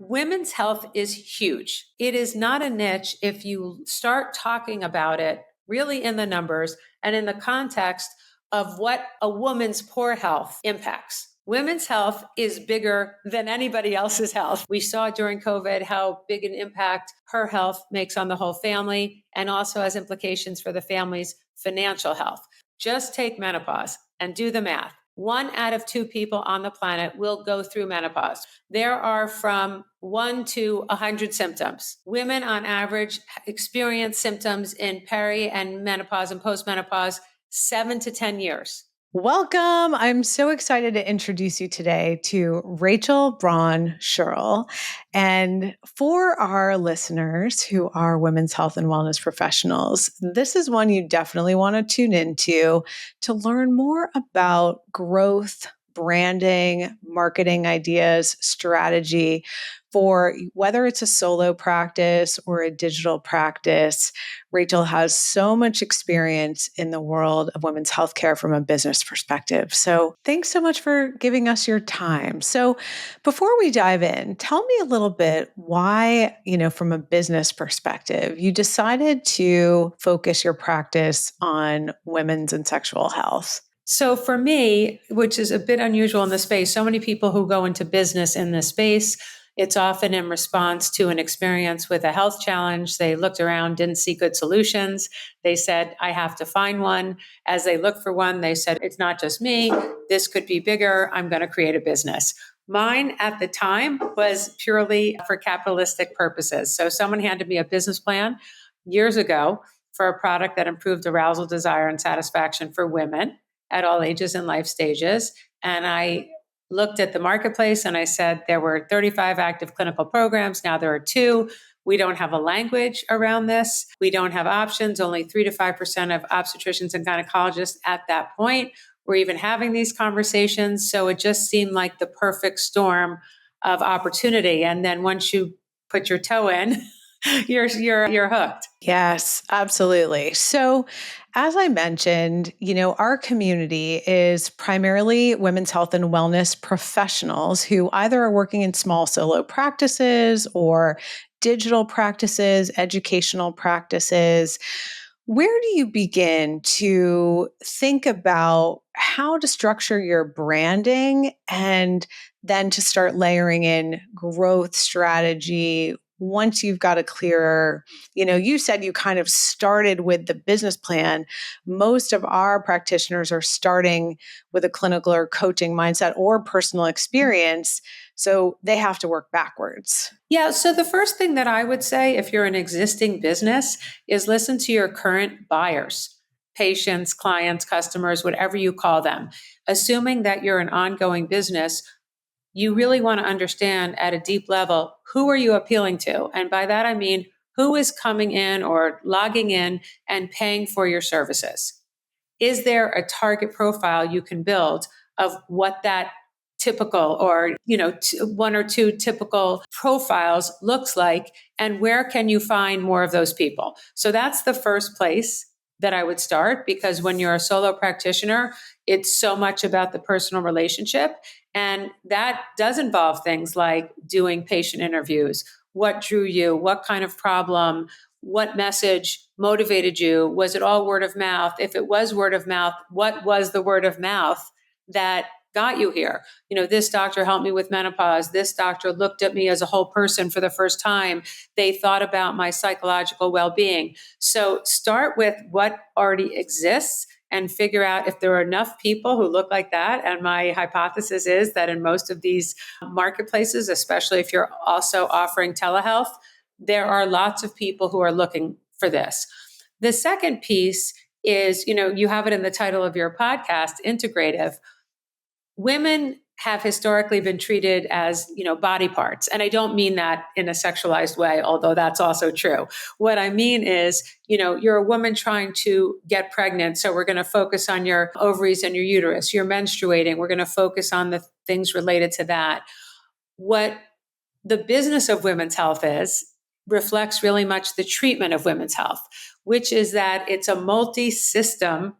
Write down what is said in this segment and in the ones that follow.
Women's health is huge. It is not a niche if you start talking about it really in the numbers and in the context of what a woman's poor health impacts. Women's health is bigger than anybody else's health. We saw during COVID how big an impact her health makes on the whole family and also has implications for the family's financial health. Just take menopause and do the math. 1 out of 2 people on the planet will go through menopause. There are from 1 to 100 symptoms. Women on average experience symptoms in peri and menopause and postmenopause 7 to 10 years. Welcome. I'm so excited to introduce you today to Rachel Braun Scherl. And for our listeners who are women's health and wellness professionals, this is one you definitely want to tune into to learn more about growth, branding, marketing ideas, strategy for whether it's a solo practice or a digital practice. Rachel has so much experience in the world of women's healthcare from a business perspective. So thanks so much for giving us your time. So before we dive in, tell me a little bit why, from a business perspective, you decided to focus your practice on women's and sexual health. So for me, which is a bit unusual in the space, so many people who go into business in this space, it's often in response to an experience with a health challenge. They looked around, didn't see good solutions. They said, I have to find one. As they looked for one, they said, it's not just me. This could be bigger. I'm going to create a business. Mine at the time was purely for capitalistic purposes. So someone handed me a business plan years ago for a product that improved arousal, desire, and satisfaction for women at all ages and life stages. And I looked at the marketplace and I said, there were 35 active clinical programs. Now there are 2. We don't have a language around this. We don't have options. Only 3 to 5% of obstetricians and gynecologists at that point were even having these conversations. So it just seemed like the perfect storm of opportunity. And then once you put your toe in, you're hooked. Yes, absolutely. So, as I mentioned, our community is primarily women's health and wellness professionals who either are working in small solo practices or digital practices, educational practices. Where do you begin to think about how to structure your branding and then to start layering in growth strategy once you've got a clearer, you said you kind of started with the business plan. Most of our practitioners are starting with a clinical or coaching mindset or personal experience. So they have to work backwards. Yeah. So the first thing that I would say, if you're an existing business, is listen to your current buyers, patients, clients, customers, whatever you call them. Assuming that you're an ongoing business, you really want to understand at a deep level, who are you appealing to? And by that, I mean, who is coming in or logging in and paying for your services? Is there a target profile you can build of what that typical or 1 or 2 typical profiles looks like, and where can you find more of those people? So that's the first place that I would start, because when you're a solo practitioner, it's so much about the personal relationship. And that does involve things like doing patient interviews. What drew you? What kind of problem? What message motivated you? Was it all word of mouth? If it was word of mouth, what was the word of mouth that got you here? This doctor helped me with menopause. This doctor looked at me as a whole person for the first time. They thought about my psychological well-being. So start with what already exists and figure out if there are enough people who look like that. And my hypothesis is that in most of these marketplaces, especially if you're also offering telehealth, there are lots of people who are looking for this. The second piece is, you have it in the title of your podcast, Integrative. Women have historically been treated as, body parts. And I don't mean that in a sexualized way, although that's also true. What I mean is, you're a woman trying to get pregnant. So we're going to focus on your ovaries and your uterus. You're menstruating. We're going to focus on the things related to that. What the business of women's health reflects really much the treatment of women's health, which is that it's a multi-system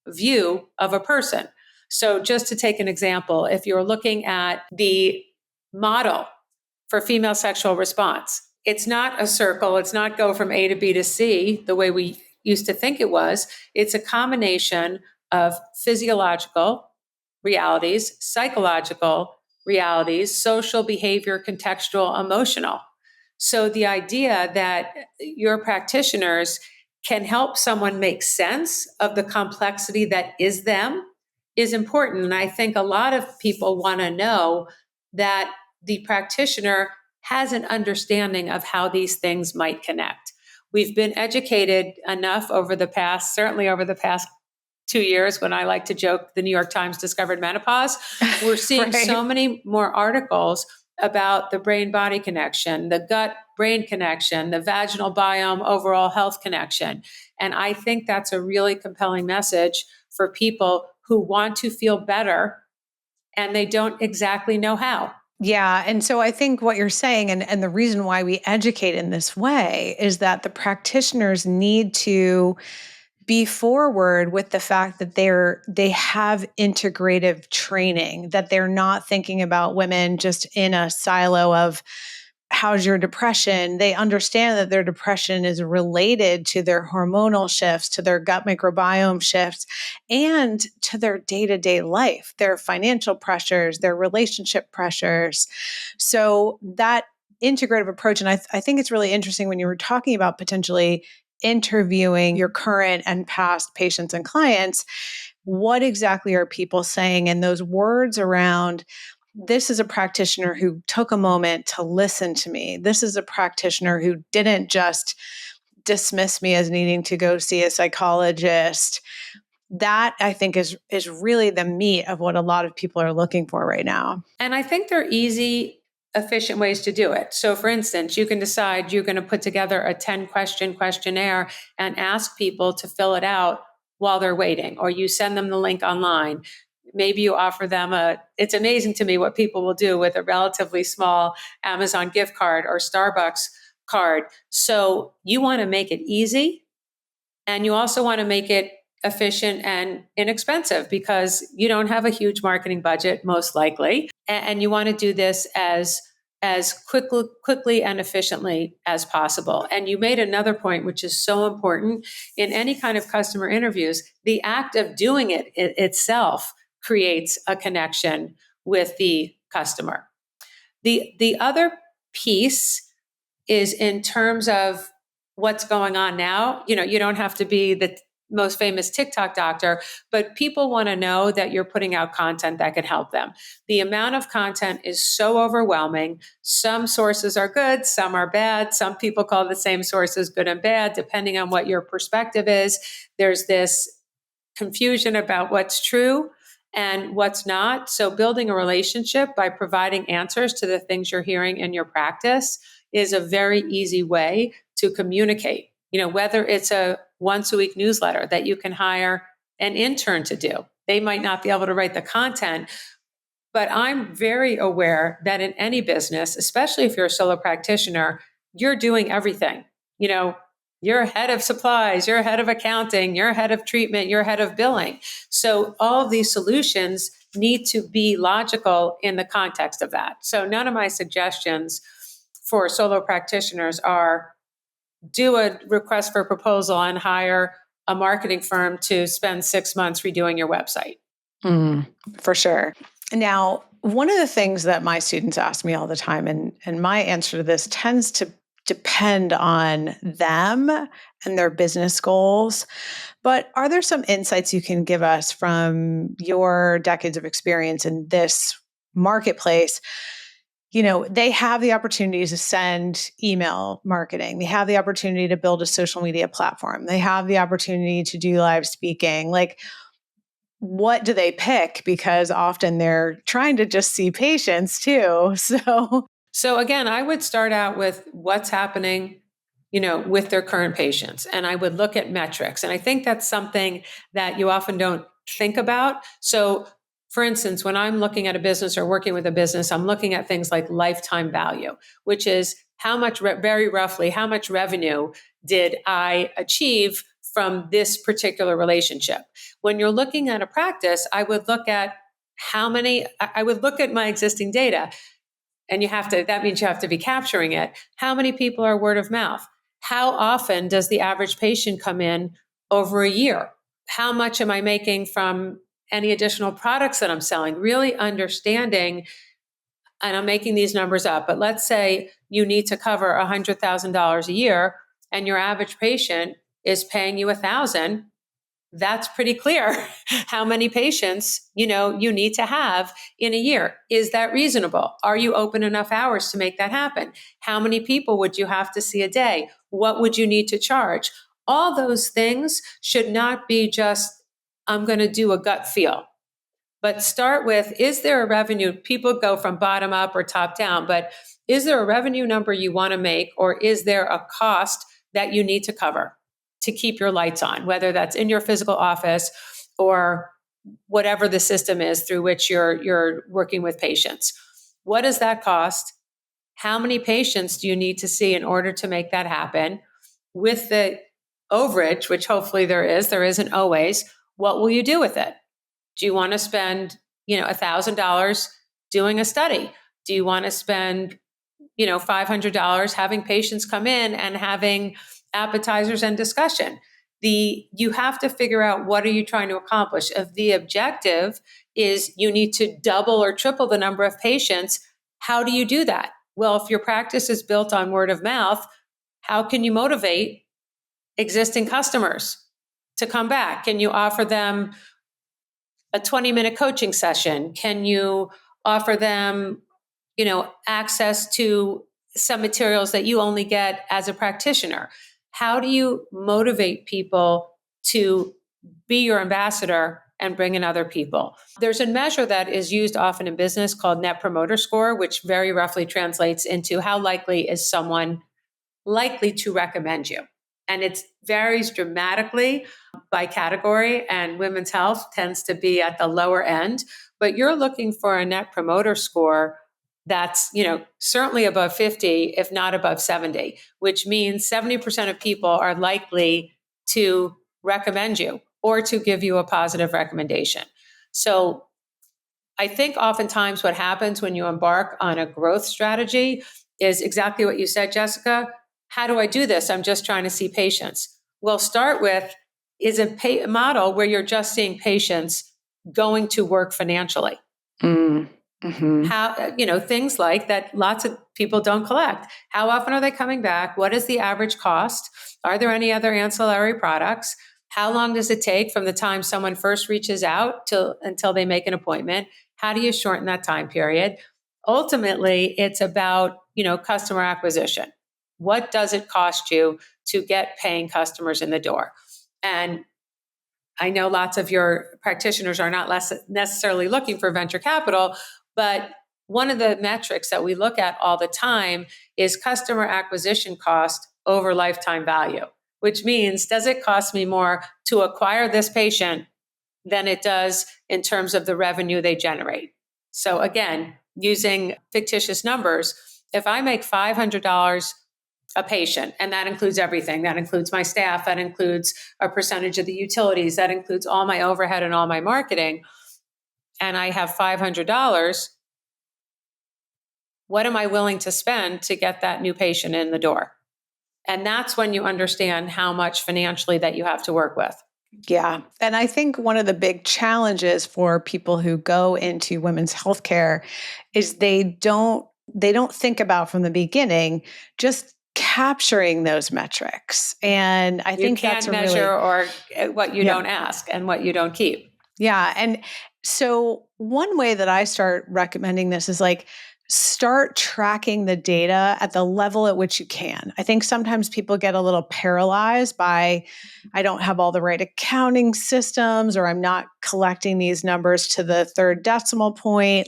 view of a person. So just to take an example, if you're looking at the model for female sexual response. It's not a circle. It's not go from A to B to C the way we used to think it was. It's a combination of physiological realities, psychological realities, social behavior, contextual, emotional. So the idea that your practitioners can help someone make sense of the complexity that is them is important. And I think a lot of people want to know that the practitioner has an understanding of how these things might connect. We've been educated enough over the past, certainly over the past 2 years, when I like to joke, the New York Times discovered menopause. We're seeing Right. so many more articles about the brain body connection, the gut brain connection, the vaginal biome overall health connection. And I think that's a really compelling message for people who want to feel better and they don't exactly know how. Yeah. And so I think what you're saying, and the reason why we educate in this way, is that the practitioners need to be forward with the fact that they have integrative training, that they're not thinking about women just in a silo of how's your depression. They understand that their depression is related to their hormonal shifts, to their gut microbiome shifts, and to their day-to-day life, their financial pressures, their relationship pressures. So that integrative approach, and I think it's really interesting when you were talking about potentially interviewing your current and past patients and clients, what exactly are people saying? And those words around, this is a practitioner who took a moment to listen to me. This is a practitioner who didn't just dismiss me as needing to go see a psychologist. That, I think, is really the meat of what a lot of people are looking for right now. And I think they're easy, efficient ways to do it. So, for instance, you can decide you're going to put together a 10-question questionnaire and ask people to fill it out while they're waiting, or you send them the link online. Maybe you offer them it's amazing to me what people will do with a relatively small Amazon gift card or Starbucks card. So you want to make it easy, and you also want to make it efficient and inexpensive because you don't have a huge marketing budget, most likely. And you want to do this as quickly and efficiently as possible. And you made another point, which is so important in any kind of customer interviews. The act of doing it itself creates a connection with the customer. The other piece is in terms of what's going on now. You don't have to be the most famous TikTok doctor, but people want to know that you're putting out content that can help them. The amount of content is so overwhelming. Some sources are good, some are bad. Some people call the same sources good and bad, depending on what your perspective is. There's this confusion about what's true and what's not. So building a relationship by providing answers to the things you're hearing in your practice is a very easy way to communicate. Whether it's a once a week newsletter that you can hire an intern to do. They might not be able to write the content, but I'm very aware that in any business, especially if you're a solo practitioner, you're doing everything. You're head of supplies, you're head of accounting, you're head of treatment, you're head of billing. So all of these solutions need to be logical in the context of that. So none of my suggestions for solo practitioners are do a request for proposal and hire a marketing firm to spend 6 months redoing your website. For sure. Now, one of the things that my students ask me all the time, and my answer to this tends to depend on them and their business goals. But are there some insights you can give us from your decades of experience in this marketplace? They have the opportunity to send email marketing. They have the opportunity to build a social media platform. They have the opportunity to do live speaking. What do they pick? Because often they're trying to just see patients too. So again, I would start out with what's happening, with their current patients. And I would look at metrics. And I think that's something that you often don't think about. So for instance, when I'm looking at a business or working with a business, I'm looking at things like lifetime value, which is how much, very roughly, how much revenue did I achieve from this particular relationship? When you're looking at a practice, I would look at I would look at my existing data. And that means you have to be capturing it. How many people are word of mouth? How often does the average patient come in over a year? How much am I making from any additional products that I'm selling? Really understanding, and I'm making these numbers up, but let's say you need to cover $100,000 a year and your average patient is paying you $1,000. That's pretty clear how many patients, you need to have in a year. Is that reasonable? Are you open enough hours to make that happen? How many people would you have to see a day? What would you need to charge? All those things should not be just, I'm going to do a gut feel. But start with, is there a revenue? People go from bottom up or top down, but is there a revenue number you want to make, or is there a cost that you need to cover to keep your lights on, whether that's in your physical office or whatever the system is through which you're working with patients? What does that cost? How many patients do you need to see in order to make that happen? With the overage, which hopefully there isn't always, what will you do with it? Do you want to spend, $1,000 doing a study? Do you want to spend, $500 having patients come in and having appetizers and discussion? You have to figure out, what are you trying to accomplish? If the objective is you need to double or triple the number of patients, how do you do that? Well, if your practice is built on word of mouth, how can you motivate existing customers to come back? Can you offer them a 20-minute coaching session? Can you offer them, access to some materials that you only get as a practitioner? How do you motivate people to be your ambassador and bring in other people? There's a measure that is used often in business called Net Promoter Score, which very roughly translates into how likely is someone likely to recommend you. And it varies dramatically by category, and women's health tends to be at the lower end. But you're looking for a Net Promoter Score that's, certainly above 50, if not above 70, which means 70% of people are likely to recommend you or to give you a positive recommendation. So I think oftentimes what happens when you embark on a growth strategy is exactly what you said, Jessica. How do I do this? I'm just trying to see patients. Well, start with, is a model where you're just seeing patients going to work financially. Mm-hmm. How, things like that lots of people don't collect. How often are they coming back? What is the average cost? Are there any other ancillary products? How long does it take from the time someone first reaches out until they make an appointment? How do you shorten that time period? Ultimately, it's about, customer acquisition. What does it cost you to get paying customers in the door? And I know lots of your practitioners are not necessarily looking for venture capital, but one of the metrics that we look at all the time is customer acquisition cost over lifetime value, which means, does it cost me more to acquire this patient than it does in terms of the revenue they generate? So again, using fictitious numbers, if I make $500 a patient, and that includes everything, that includes my staff, that includes a percentage of the utilities, that includes all my overhead and all my marketing, and I have $500, what am I willing to spend to get that new patient in the door? And that's when you understand how much financially that you have to work with. Yeah. And I think one of the big challenges for people who go into women's healthcare is they don't think about from the beginning just capturing those metrics. And I think that's you can't measure or what you don't ask and what you don't keep. Yeah. And so one way that I start recommending this is start tracking the data at the level at which you can. I think sometimes people get a little paralyzed by, I don't have all the right accounting systems, or I'm not collecting these numbers to the third decimal point.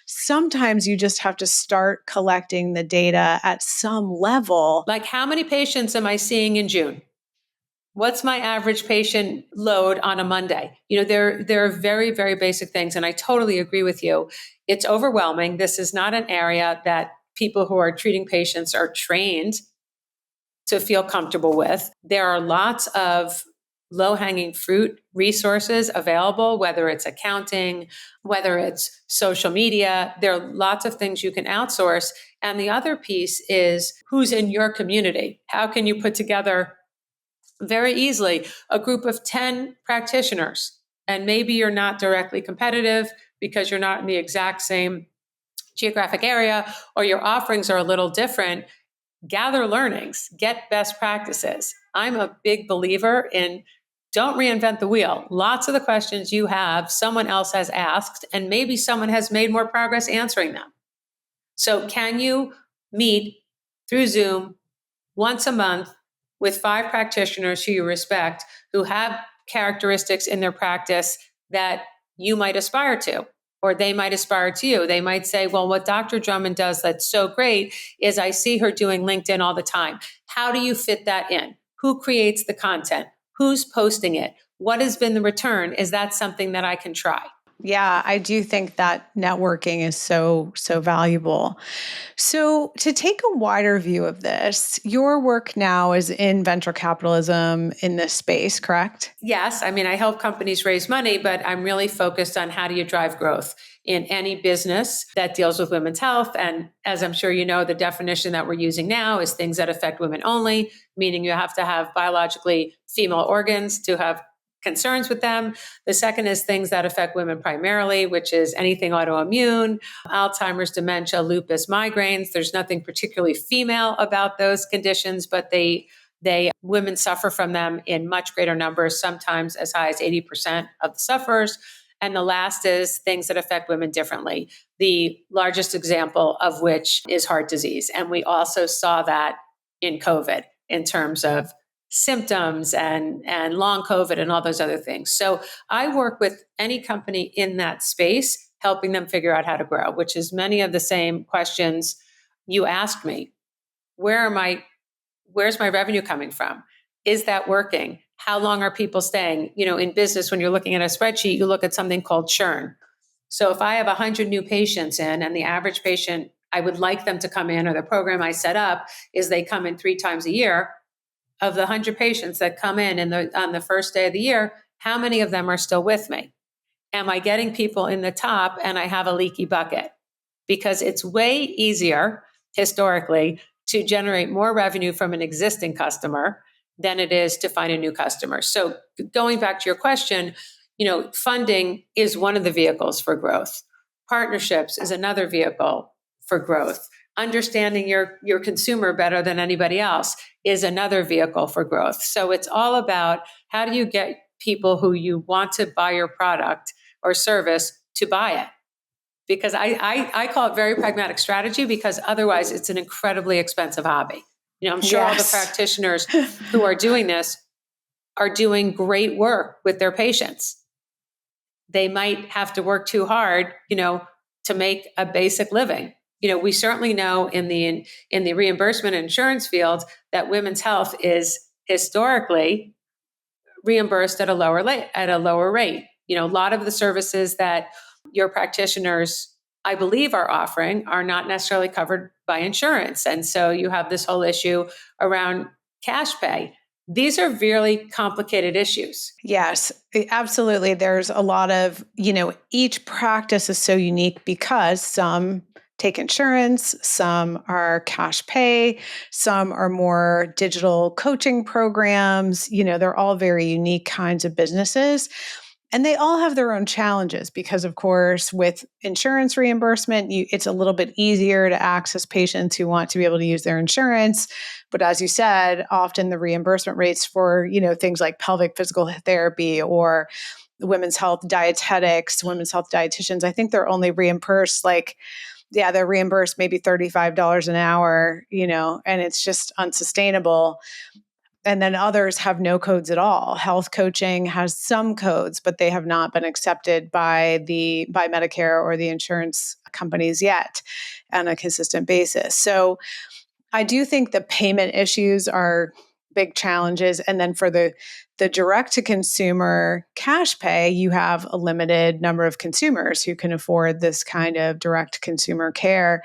Sometimes you just have to start collecting the data at some level. Like, how many patients am I seeing in June? What's my average patient load on a Monday? There are very, very basic things. And I totally agree with you. It's overwhelming. This is not an area that people who are treating patients are trained to feel comfortable with. There are lots of low-hanging fruit resources available, whether it's accounting, whether it's social media. There are lots of things you can outsource. And the other piece is who's in your community. How can you put together very easily a group of 10 practitioners? And maybe you're not directly competitive because you're not in the exact same geographic area, or your offerings are a little different. Gather learnings, get best practices. I'm a big believer in don't reinvent the wheel. Lots of the questions you have, someone else has asked, and maybe someone has made more progress answering them. So, can you meet through Zoom once a month with 5 practitioners who you respect, who have characteristics in their practice that you might aspire to, or they might aspire to you? They might say, well, what Dr. Drummond does that's so great is I see her doing LinkedIn all the time. How do you fit that in? Who creates the content? Who's posting it? What has been the return? Is that something that I can try? Yeah, I do think that networking is so valuable. So, to take a wider view of this, your work now is in venture capitalism in this space, correct? Yes, I mean, I help companies raise money, but I'm really focused on how do you drive growth in any business that deals with women's health. And as I'm sure you know, the definition that we're using now is things that affect women only, meaning you have to have biologically female organs to have concerns with them. The second is things that affect women primarily, which is anything autoimmune, Alzheimer's, dementia, lupus, migraines. There's nothing particularly female about those conditions, but women suffer from them in much greater numbers, sometimes as high as 80% of the sufferers. And the last is things that affect women differently, the largest example of which is heart disease. And we also saw that in COVID in terms of symptoms and long COVID and all those other things. So I work with any company in that space, helping them figure out how to grow, which is many of the same questions you asked me. Where's my revenue coming from? Is that working? How long are people staying? In business, when you're looking at a spreadsheet, you look at something called churn. So if I have 100 new patients in, and the average patient, I would like them to come in, or the program I set up is they come in 3 times a year. Of the 100 patients that come in on the first day of the year, how many of them are still with me? Am I getting people in the top and I have a leaky bucket? Because it's way easier historically to generate more revenue from an existing customer than it is to find a new customer. So going back to your question, funding is one of the vehicles for growth. Partnerships is another vehicle for growth. Understanding your consumer better than anybody else is another vehicle for growth. So it's all about how do you get people who you want to buy your product or service to buy it? Because I call it very pragmatic strategy, because otherwise it's an incredibly expensive hobby. I'm sure all the practitioners who are doing this are doing great work with their patients. They might have to work too hard, to make a basic living. We certainly know in the reimbursement and insurance field that women's health is historically reimbursed at a lower rate. A lot of the services that your practitioners, I believe, are offering are not necessarily covered by insurance. And so you have this whole issue around cash pay. These are really complicated issues. Yes, absolutely. There's a lot of, each practice is so unique because some take insurance, some are cash pay, some are more digital coaching programs. They're all very unique kinds of businesses. And they all have their own challenges because, of course, with insurance reimbursement, it's a little bit easier to access patients who want to be able to use their insurance. But as you said, often the reimbursement rates for, things like pelvic physical therapy or women's health dietetics, women's health dietitians, I think they're only reimbursed they're reimbursed maybe $35 an hour, and it's just unsustainable. And then others have no codes at all. Health coaching has some codes, but they have not been accepted by Medicare or the insurance companies yet on a consistent basis. So I do think the payment issues are big challenges. And then for the direct to consumer cash pay, you have a limited number of consumers who can afford this kind of direct consumer care.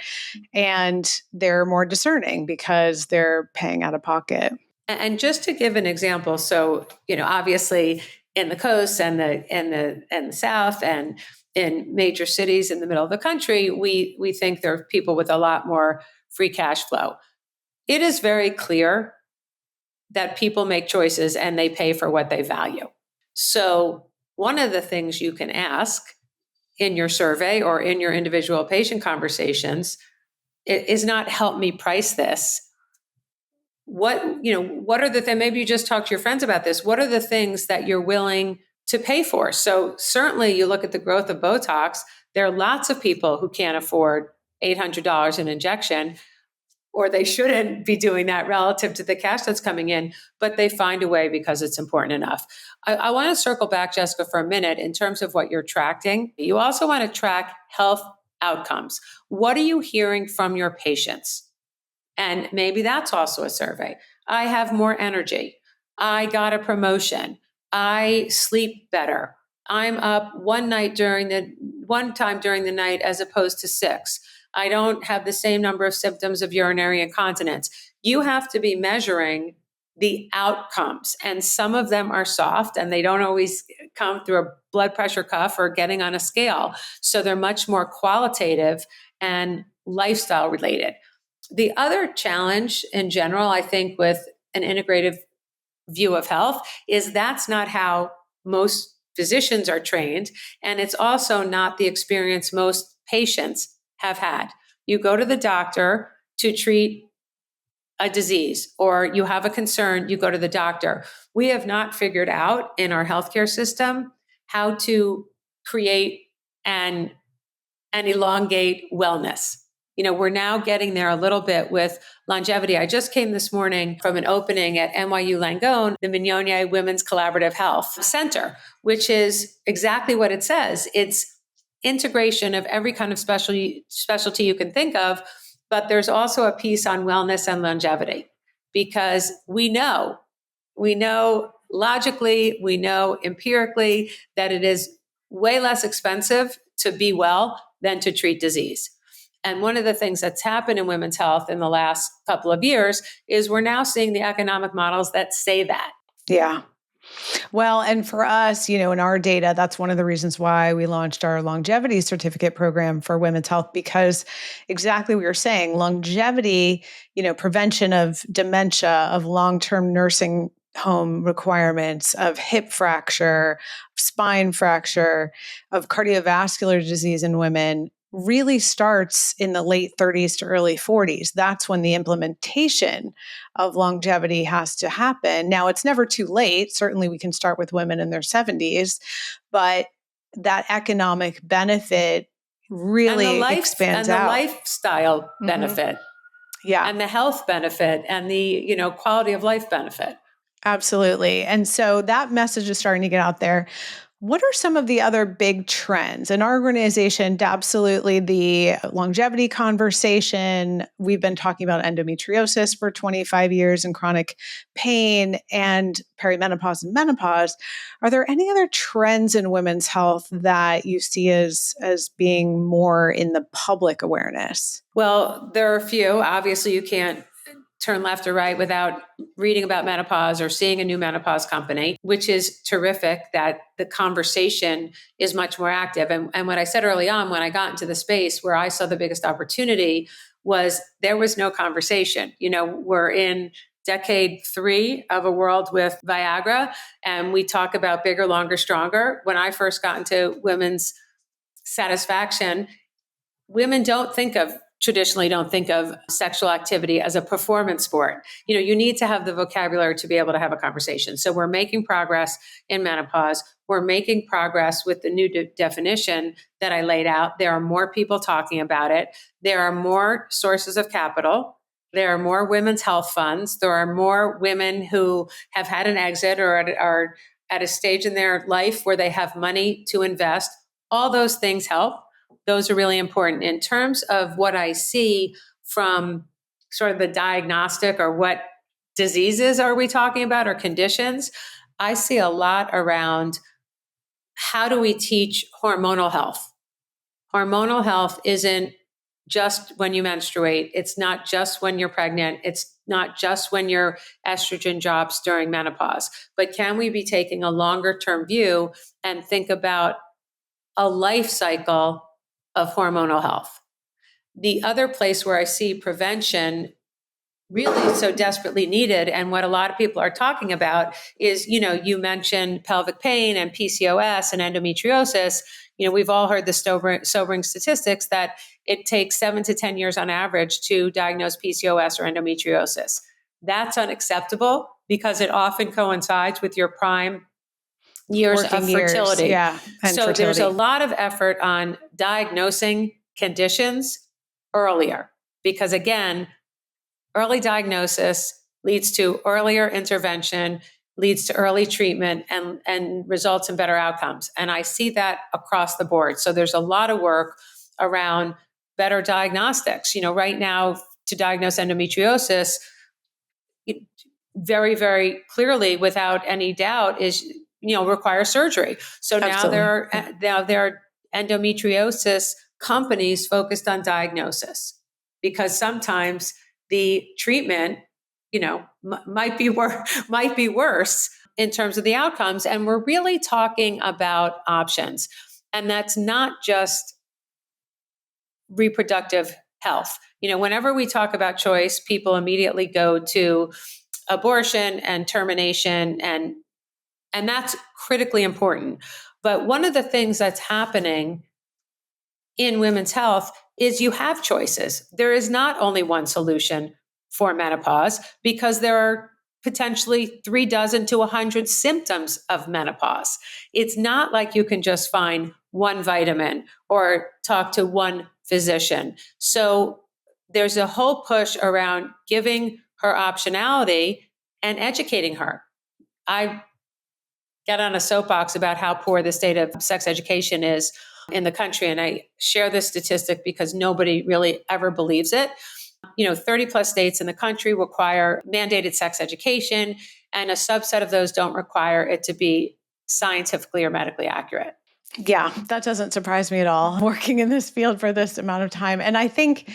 And they're more discerning because they're paying out of pocket. And just to give an example, so, obviously in the coast and the South and in major cities in the middle of the country, we think there are people with a lot more free cash flow. It is very clear that people make choices and they pay for what they value. So one of the things you can ask in your survey or in your individual patient conversations is not, help me price this. What are the things, maybe you just talk to your friends about this. What are the things that you're willing to pay for? So certainly you look at the growth of Botox, there are lots of people who can't afford $800 an injection, or they shouldn't be doing that relative to the cash that's coming in, but they find a way because it's important enough. I want to circle back, Jessica, for a minute in terms of what you're tracking. You also want to track health outcomes. What are you hearing from your patients? And maybe that's also a survey. I have more energy. I got a promotion. I sleep better. I'm up one time during the night as opposed to 6. I don't have the same number of symptoms of urinary incontinence. You have to be measuring the outcomes, and some of them are soft and they don't always come through a blood pressure cuff or getting on a scale. So they're much more qualitative and lifestyle related. The other challenge in general, I think, with an integrative view of health is that's not how most physicians are trained. And it's also not the experience most patients have had. You go to the doctor to treat a disease, or you have a concern, you go to the doctor. We have not figured out in our healthcare system how to create and elongate wellness. We're now getting there a little bit with longevity. I just came this morning from an opening at NYU Langone, the Mignogna Women's Collaborative Health Center, which is exactly what it says. It's integration of every kind of specialty you can think of, but there's also a piece on wellness and longevity, because we know logically, we know empirically that it is way less expensive to be well than to treat disease. And one of the things that's happened in women's health in the last couple of years is we're now seeing the economic models that say that. Yeah. Well, and for us, in our data, that's one of the reasons why we launched our longevity certificate program for women's health, because exactly what you're saying, longevity, prevention of dementia, of long-term nursing home requirements, of hip fracture, spine fracture, of cardiovascular disease in women really starts in the late 30s to early 40s. That's when the implementation of longevity has to happen. Now, it's never too late. Certainly, we can start with women in their 70s, but that economic benefit really expands out. And the lifestyle benefit. Yeah. And the health benefit and the, quality of life benefit. Absolutely. And so that message is starting to get out there. What are some of the other big trends in our organization? Absolutely, the longevity conversation. We've been talking about endometriosis for 25 years and chronic pain and perimenopause and menopause. Are there any other trends in women's health that you see as being more in the public awareness? Well, there are a few. Obviously, you can't turn left or right without reading about menopause or seeing a new menopause company, which is terrific that the conversation is much more active. And what I said early on, when I got into the space where I saw the biggest opportunity, was there was no conversation. We're in decade 3 of a world with Viagra, and we talk about bigger, longer, stronger. When I first got into women's satisfaction, women traditionally don't think of sexual activity as a performance sport. You need to have the vocabulary to be able to have a conversation. So we're making progress in menopause. We're making progress with the new definition that I laid out. There are more people talking about it. There are more sources of capital. There are more women's health funds. There are more women who have had an exit or are at a stage in their life where they have money to invest. All those things help. Those are really important. In terms of what I see from sort of the diagnostic, or what diseases are we talking about, or conditions, I see a lot around how do we teach hormonal health. Hormonal health isn't just when you menstruate. It's not just when you're pregnant. It's not just when your estrogen drops during menopause. But can we be taking a longer term view and think about a life cycle of hormonal health? The other place where I see prevention really so desperately needed, and what a lot of people are talking about is, you mentioned pelvic pain and PCOS and endometriosis. We've all heard the sobering statistics that it takes 7 to 10 years on average to diagnose PCOS or endometriosis. That's unacceptable because it often coincides with your prime years Working of fertility. Years, yeah, and so fertility. There's a lot of effort on diagnosing conditions earlier, because again, early diagnosis leads to earlier intervention, leads to early treatment, and results in better outcomes. And I see that across the board. So there's a lot of work around better diagnostics. Right now, to diagnose endometriosis, very, very clearly, without any doubt, is require surgery. So now there are endometriosis companies focused on diagnosis, because sometimes the treatment, might be worse in terms of the outcomes. And we're really talking about options, and that's not just reproductive health. Whenever we talk about choice, people immediately go to abortion and termination, and that's critically important. But one of the things that's happening in women's health is you have choices. There is not only one solution for menopause, because there are potentially 36 to 100 symptoms of menopause. It's not like you can just find one vitamin or talk to one physician. So there's a whole push around giving her optionality and educating her. I get on a soapbox about how poor the state of sex education is in the country. And I share this statistic because nobody really ever believes it. 30 plus states in the country require mandated sex education, and a subset of those don't require it to be scientifically or medically accurate. Yeah, that doesn't surprise me at all, working in this field for this amount of time. And I think,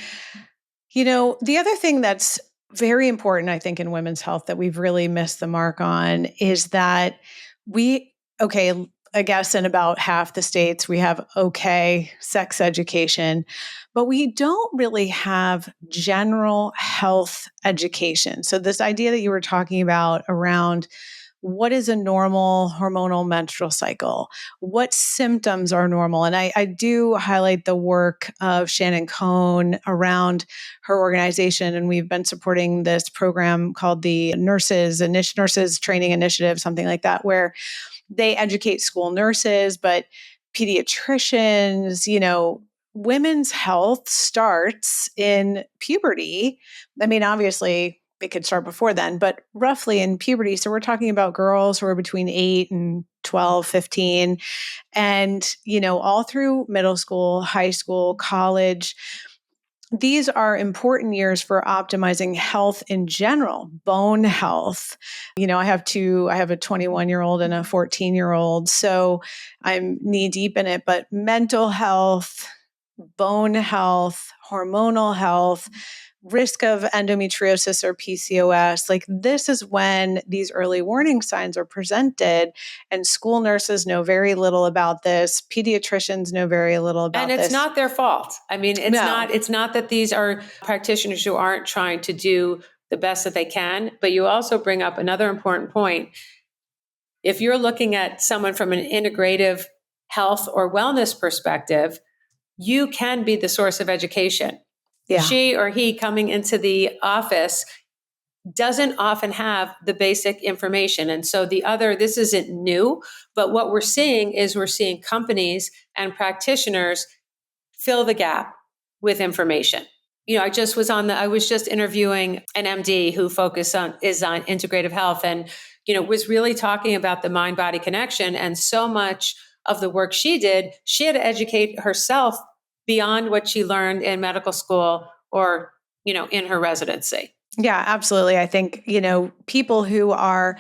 the other thing that's very important, I think, in women's health that we've really missed the mark on is that I guess in about half the states, we have sex education, but we don't really have general health education. So this idea that you were talking about around what is a normal hormonal menstrual cycle? What symptoms are normal? And I do highlight the work of Shannon Cohn around her organization. And we've been supporting this program called the Nurses Training Initiative, something like that, where they educate school nurses, but pediatricians, women's health starts in puberty. I mean, obviously, it could start before then, but roughly in puberty. So we're talking about girls who are between 8 and 12, 15, and, all through middle school, high school, college. These are important years for optimizing health in general, bone health. I have a 21-year-old and a 14-year-old, so I'm knee deep in it, but mental health, bone health, hormonal health, risk of endometriosis or PCOS, like this is when these early warning signs are presented, and school nurses know very little about this. Pediatricians know very little about this. And it's not their fault. I mean, it's not that these are practitioners who aren't trying to do the best that they can, but you also bring up another important point. If you're looking at someone from an integrative health or wellness perspective, you can be the source of education. Yeah. She or he coming into the office doesn't often have the basic information. And so this isn't new, but what we're seeing companies and practitioners fill the gap with information. I was just interviewing an MD who is on integrative health, and, was really talking about the mind-body connection. And so much of the work she did, she had to educate herself beyond what she learned in medical school or, in her residency. Yeah, absolutely. I think, people who are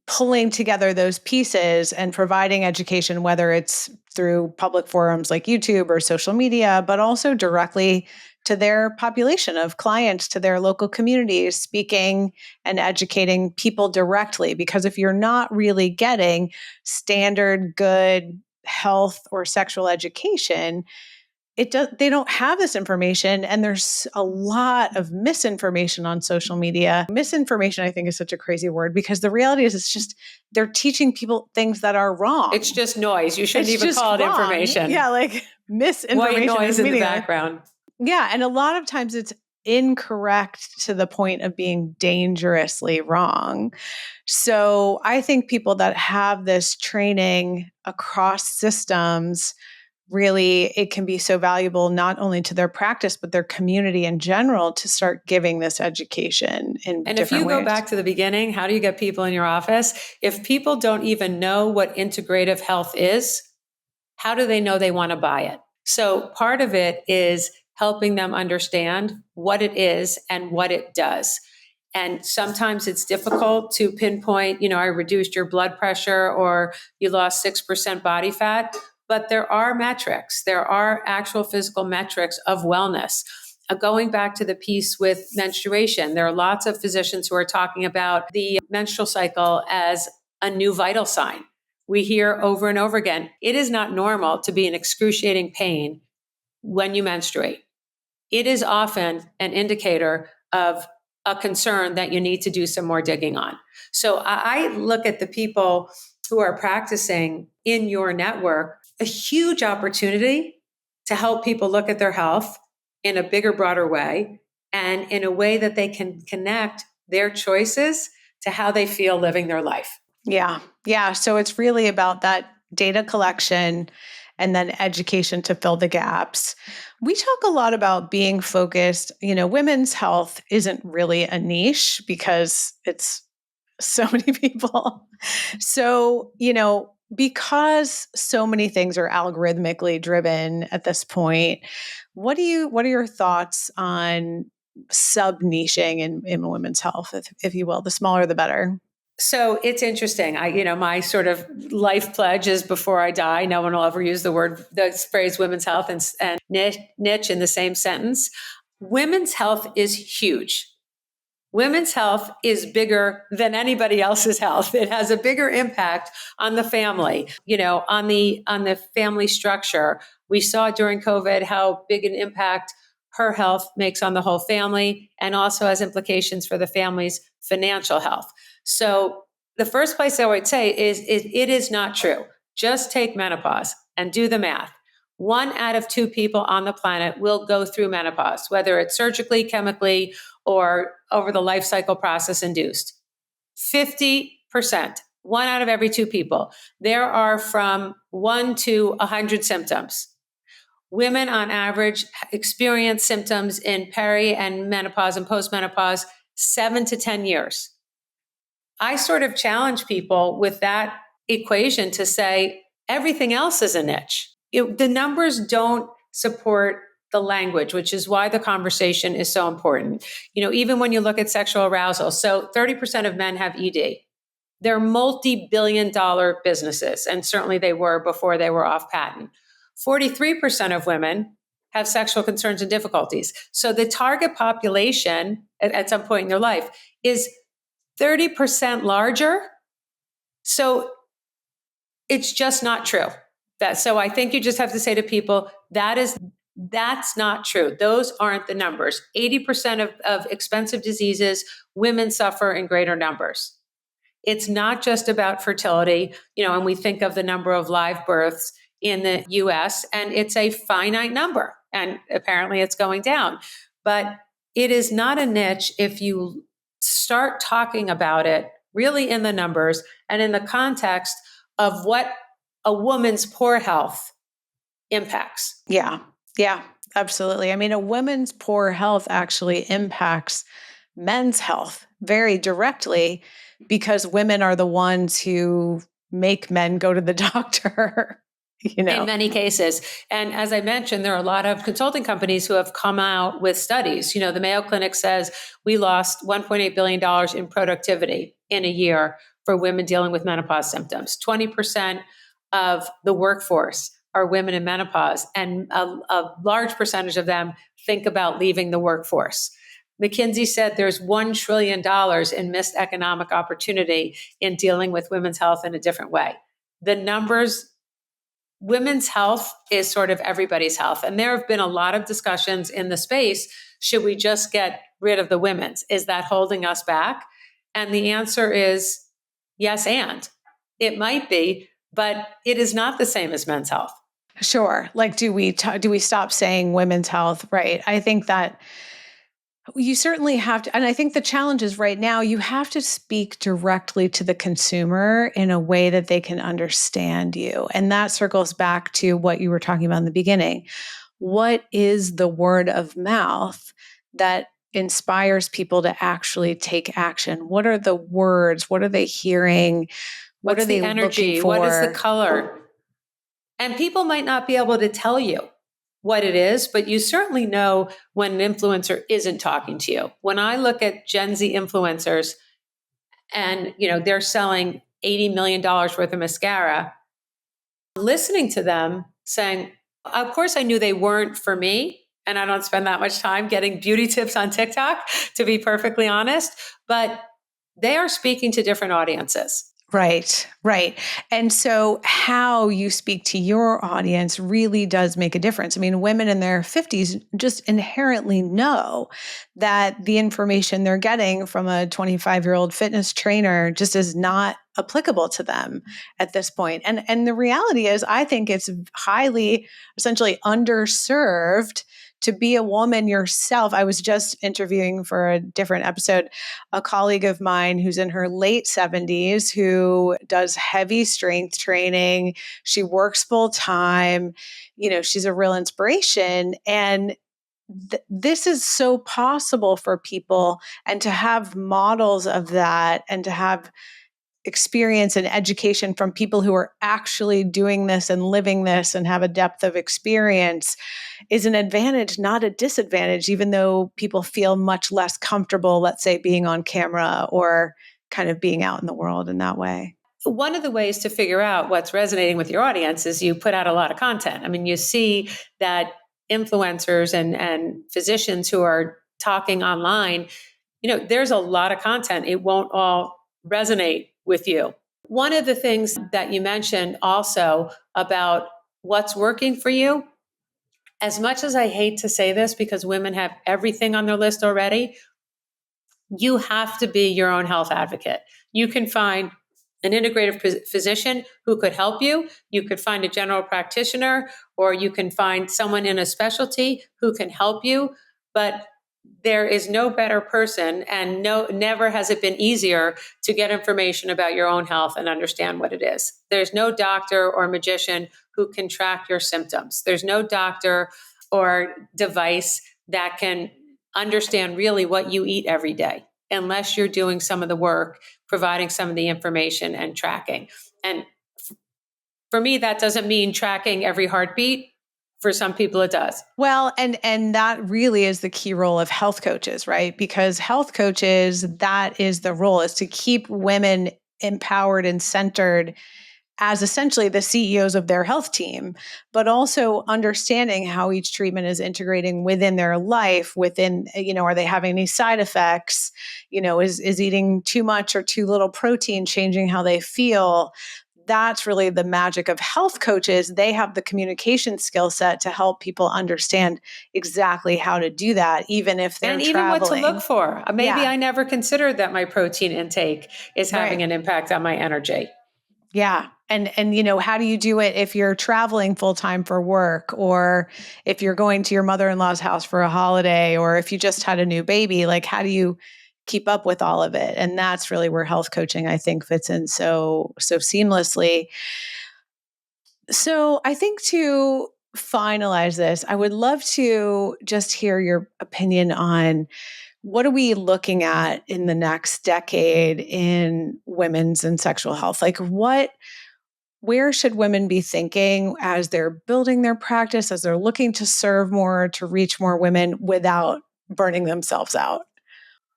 pulling together those pieces and providing education, whether it's through public forums like YouTube or social media, but also directly to their population of clients, to their local communities, speaking and educating people directly. Because if you're not really getting standard good health or sexual education, they don't have this information, and there's a lot of misinformation on social media. Misinformation, I think, is such a crazy word, because the reality is it's just they're teaching people things that are wrong. It's just noise. You shouldn't even call it information. Yeah, like misinformation. White noise is in the meaningless. background. Yeah, and a lot of times it's incorrect to the point of being dangerously wrong. So I think people that have this training across systems, really, it can be so valuable not only to their practice, but their community in general, to start giving this education in And different if you ways. go back to the beginning, how do you get people in your office? If people don't even know what integrative health is, how do they know they want to buy it? So part of it is helping them understand what it is and what it does. And sometimes it's difficult to pinpoint, I reduced your blood pressure or you lost 6% body fat, but there are metrics. There are actual physical metrics of wellness. Going back to the piece with menstruation, there are lots of physicians who are talking about the menstrual cycle as a new vital sign. We hear over and over again, it is not normal to be in excruciating pain when you menstruate. It is often an indicator of a concern that you need to do some more digging on. So I look at the people who are practicing in your network, a huge opportunity to help people look at their health in a bigger, broader way, and in a way that they can connect their choices to how they feel living their life. Yeah. Yeah. So it's really about that data collection and then education to fill the gaps. We talk a lot about being focused. Women's health isn't really a niche because it's so many people. So, because so many things are algorithmically driven at this point, what are your thoughts on sub niching in women's health, if you will? The smaller, the better. So it's interesting. My sort of life pledge is before I die, no one will ever use the phrase women's health and niche in the same sentence. Women's health is huge. Women's health is bigger than anybody else's health. It has a bigger impact on the family, on the family structure. We saw during COVID how big an impact her health makes on the whole family, and also has implications for the family's financial health. So the first place I would say is it is not true. Just take menopause and do the math. 1 out of 2 people on the planet will go through menopause, whether it's surgically, chemically, or over the life cycle process induced. 50%, 1 out of every 2 people. There are from 1 to 100 symptoms. Women on average experience symptoms in peri and menopause and postmenopause 7 to 10 years. I sort of challenge people with that equation to say everything else is a niche. The numbers don't support the language, which is why the conversation is so important. Even when you look at sexual arousal, so 30% of men have ED. They're multi-billion-dollar businesses, and certainly they were before they were off patent. 43% of women have sexual concerns and difficulties. So the target population at some point in their life is 30% larger. So it's just not true. So I think you just have to say to people, that's not true. Those aren't the numbers. 80% of expensive diseases, women suffer in greater numbers. It's not just about fertility, and we think of the number of live births in the US, and it's a finite number, and apparently it's going down. But it is not a niche if you start talking about it really in the numbers and in the context of what a woman's poor health impacts. Yeah. Yeah, absolutely. I mean, a woman's poor health actually impacts men's health very directly, because women are the ones who make men go to the doctor. In many cases. And as I mentioned, there are a lot of consulting companies who have come out with studies. The Mayo Clinic says we lost $1.8 billion in productivity in a year for women dealing with menopause symptoms. 20% of the workforce are women in menopause, and a large percentage of them think about leaving the workforce. McKinsey said there's $1 trillion in missed economic opportunity in dealing with women's health in a different way. The numbers, women's health is sort of everybody's health. And there have been a lot of discussions in the space. Should we just get rid of the women's? Is that holding us back? And the answer is yes, and it might be, but it is not the same as men's health. Sure. Like, do we stop saying women's health? Right. I think that you certainly have to. And I think the challenge is right now, you have to speak directly to the consumer in a way that they can understand you. And that circles back to what you were talking about in the beginning. What is the word of mouth that inspires people to actually take action? What are the words? What are they hearing? What What's are they the energy? looking for? What is the color? And people might not be able to tell you what it is, but you certainly know when an influencer isn't talking to you. When I look at Gen Z influencers and they're selling $80 million worth of mascara, listening to them saying, of course I knew they weren't for me. And I don't spend that much time getting beauty tips on TikTok, to be perfectly honest, but they are speaking to different audiences. Right, right. And so how you speak to your audience really does make a difference. I mean, women in their 50s just inherently know that the information they're getting from a 25-year-old fitness trainer just is not applicable to them at this point. And the reality is, I think it's highly, essentially underserved to be a woman yourself. I was just interviewing for a different episode a colleague of mine who's in her late 70s who does heavy strength training. She works full time. She's a real inspiration. And this is so possible for people, and to have models of that and to have experience and education from people who are actually doing this and living this and have a depth of experience is an advantage, not a disadvantage, even though people feel much less comfortable, let's say, being on camera or kind of being out in the world in that way. One of the ways to figure out what's resonating with your audience is you put out a lot of content. I mean, you see that influencers and physicians who are talking online, there's a lot of content. It won't all resonate with you. One of the things that you mentioned also about what's working for you, as much as I hate to say this because women have everything on their list already, you have to be your own health advocate. You can find an integrative physician who could help you. You could find a general practitioner, or you can find someone in a specialty who can help you. But there is no better person, and never has it been easier to get information about your own health and understand what it is. There's no doctor or magician who can track your symptoms. There's no doctor or device that can understand really what you eat every day, unless you're doing some of the work, providing some of the information and tracking. And for me, that doesn't mean tracking every heartbeat. For some people, it does. Well, and that really is the key role of health coaches, right? Because health coaches, that is the role, is to keep women empowered and centered as essentially the CEOs of their health team, but also understanding how each treatment is integrating within their life, are they having any side effects? Is eating too much or too little protein changing how they feel? That's really the magic of health coaches. They have the communication skill set to help people understand exactly how to do that, even if they're and even traveling. what to look for. Maybe I never considered that my protein intake is having an impact on my energy. Yeah. And how do you do it if you're traveling full time for work, or if you're going to your mother-in-law's house for a holiday, or if you just had a new baby? Like, how do you keep up with all of it? And that's really where health coaching, I think, fits in so seamlessly. So I think to finalize this, I would love to just hear your opinion on what are we looking at in the next decade in women's and sexual health? Like, where should women be thinking as they're building their practice, as they're looking to serve more, to reach more women without burning themselves out?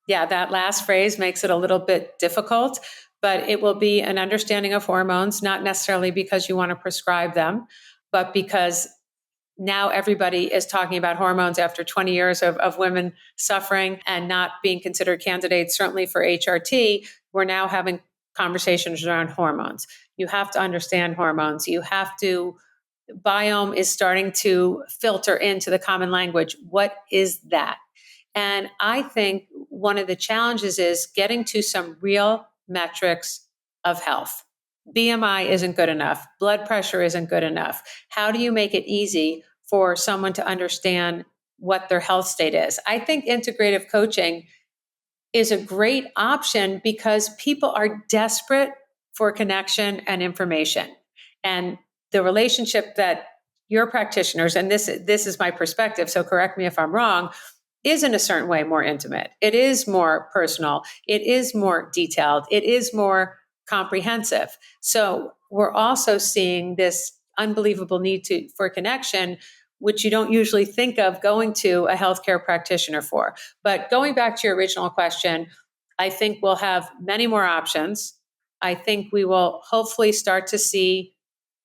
Yeah, that last phrase makes it a little bit difficult, but it will be an understanding of hormones, not necessarily because you want to prescribe them, but because now everybody is talking about hormones after 20 years of women suffering and not being considered candidates, certainly for HRT, we're now having conversations around hormones. You have to understand hormones. You have to, biome is starting to filter into the common language. What is that? And I think one of the challenges is getting to some real metrics of health. BMI isn't good enough. Blood pressure isn't good enough. How do you make it easy for someone to understand what their health state is? I think integrative coaching is a great option because people are desperate for connection and information. And the relationship that your practitioners, and this is my perspective, so correct me if I'm wrong, is in a certain way more intimate. It is more personal. It is more detailed. It is more comprehensive. So we're also seeing this unbelievable need for connection, which you don't usually think of going to a healthcare practitioner for. But going back to your original question, I think we'll have many more options. I think we will hopefully start to see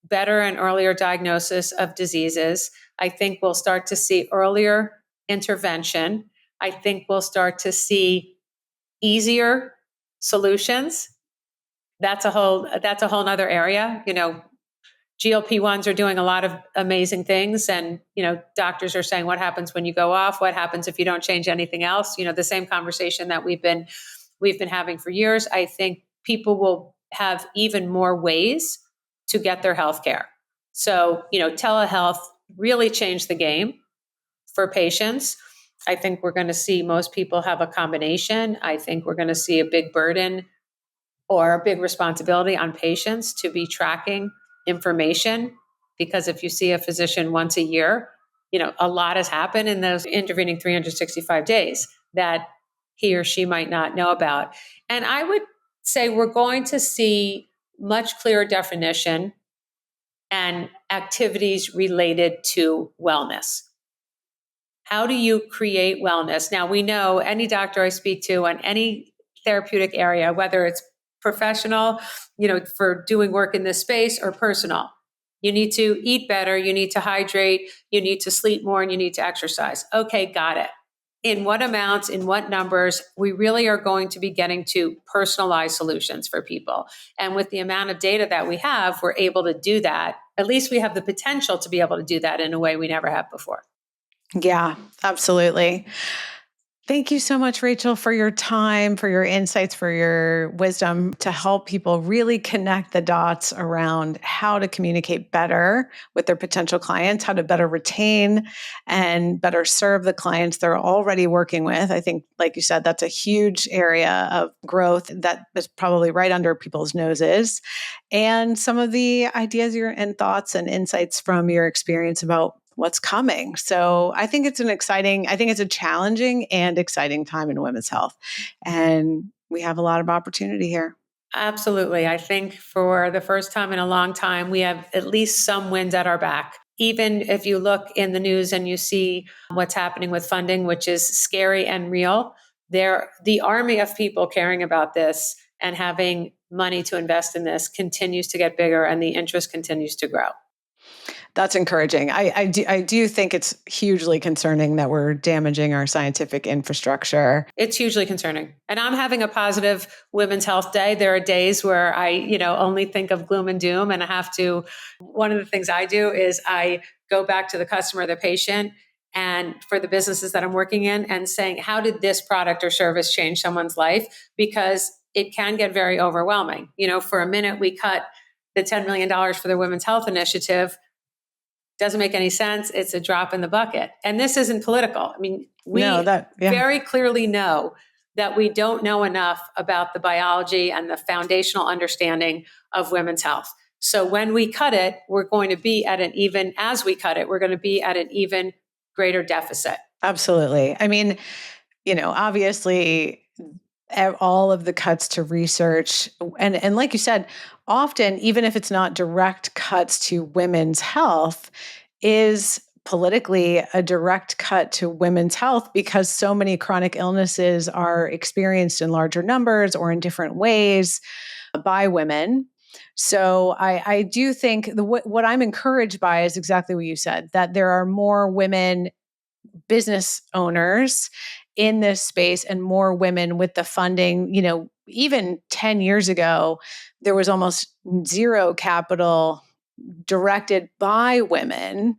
better and earlier diagnosis of diseases. I think we'll start to see earlier intervention. I think we'll start to see easier solutions. That's a whole nother area. GLP-1s are doing a lot of amazing things. And, doctors are saying, what happens when you go off? What happens if you don't change anything else? The same conversation that we've been having for years. I think people will have even more ways to get their health care. So, telehealth really changed the game for patients. I think we're going to see most people have a combination. I think we're going to see a big burden or a big responsibility on patients to be tracking information, because if you see a physician once a year, a lot has happened in those intervening 365 days that he or she might not know about. And I would say we're going to see much clearer definition and activities related to wellness. How do you create wellness? Now, we know any doctor I speak to in any therapeutic area, whether it's professional, for doing work in this space, or personal, you need to eat better, you need to hydrate, you need to sleep more, and you need to exercise. Okay, got it. In what amounts, in what numbers? We really are going to be getting to personalized solutions for people. And with the amount of data that we have, we're able to do that. At least we have the potential to be able to do that in a way we never have before. Yeah, absolutely. Thank you so much, Rachel, for your time, for your insights, for your wisdom to help people really connect the dots around how to communicate better with their potential clients, how to better retain and better serve the clients they're already working with. I think, like you said, that's a huge area of growth that is probably right under people's noses. And some of the ideas and thoughts and insights from your experience about what's coming. So I think it's a challenging and exciting time in women's health. And we have a lot of opportunity here. Absolutely. I think for the first time in a long time, we have at least some winds at our back. Even if you look in the news and you see what's happening with funding, which is scary and real, the army of people caring about this and having money to invest in this continues to get bigger, and the interest continues to grow. That's encouraging. I do think it's hugely concerning that we're damaging our scientific infrastructure. It's hugely concerning. And I'm having a positive Women's Health Day. There are days where I, only think of gloom and doom, and one of the things I do is I go back to the customer, the patient, and for the businesses that I'm working in, and saying, how did this product or service change someone's life? Because it can get very overwhelming. For a minute, we cut the $10 million for the Women's Health Initiative. Doesn't make any sense. It's a drop in the bucket. And this isn't political. I mean, we very clearly know that we don't know enough about the biology and the foundational understanding of women's health. So when we cut it, we're going to be at an even greater deficit. Absolutely. I mean, obviously, all of the cuts to research and like you said, often, even if it's not direct cuts to women's health, is politically a direct cut to women's health, because so many chronic illnesses are experienced in larger numbers or in different ways by women. So I do think what I'm encouraged by is exactly what you said, that there are more women business owners in this space and more women with the funding. Even 10 years ago, there was almost zero capital directed by women.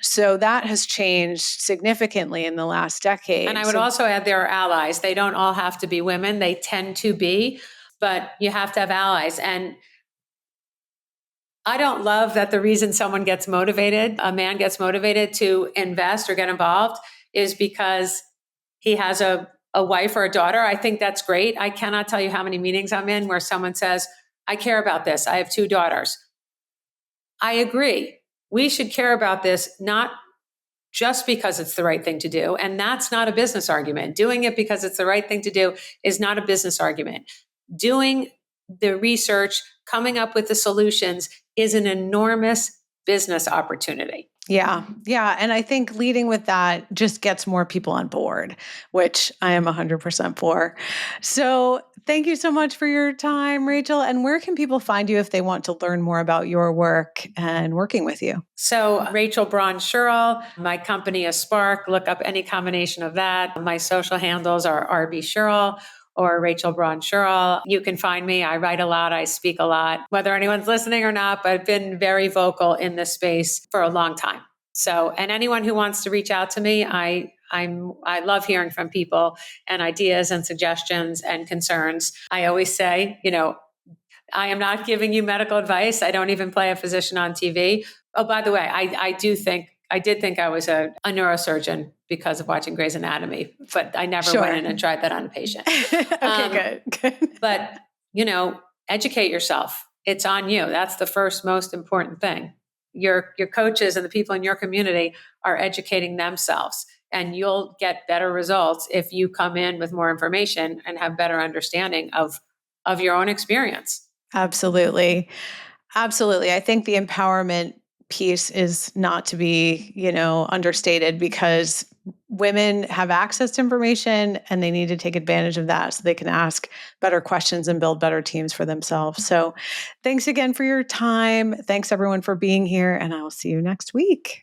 So that has changed significantly in the last decade. And I would also add there are allies. They don't all have to be women. They tend to be, but you have to have allies. And I don't love that the reason someone gets motivated, a man gets motivated to invest or get involved, is because he has a wife or a daughter. I think that's great. I cannot tell you how many meetings I'm in where someone says, I care about this. I have 2 daughters. I agree. We should care about this, not just because it's the right thing to do. And that's not a business argument. Doing it because it's the right thing to do is not a business argument. Doing the research, coming up with the solutions is an enormous business opportunity. Yeah. Yeah. And I think leading with that just gets more people on board, which I am 100% for. So thank you so much for your time, Rachel. And where can people find you if they want to learn more about your work and working with you? So Rachel Braun Scherl, my company is Spark. Look up any combination of that. My social handles are RB Scherl or Rachel Braun Scherl. You can find me. I write a lot. I speak a lot, whether anyone's listening or not, but I've been very vocal in this space for a long time. So, and anyone who wants to reach out to me, I love hearing from people and ideas and suggestions and concerns. I always say, I am not giving you medical advice. I don't even play a physician on TV. Oh, by the way, I did think I was a neurosurgeon because of watching Grey's Anatomy, but I never went in and tried that on a patient. Okay, good. But, educate yourself. It's on you. That's the first most important thing. Your coaches and the people in your community are educating themselves, and you'll get better results if you come in with more information and have better understanding of your own experience. Absolutely. Absolutely. I think the empowerment piece is not to be, understated, because women have access to information and they need to take advantage of that so they can ask better questions and build better teams for themselves. So thanks again for your time. Thanks everyone for being here, and I will see you next week.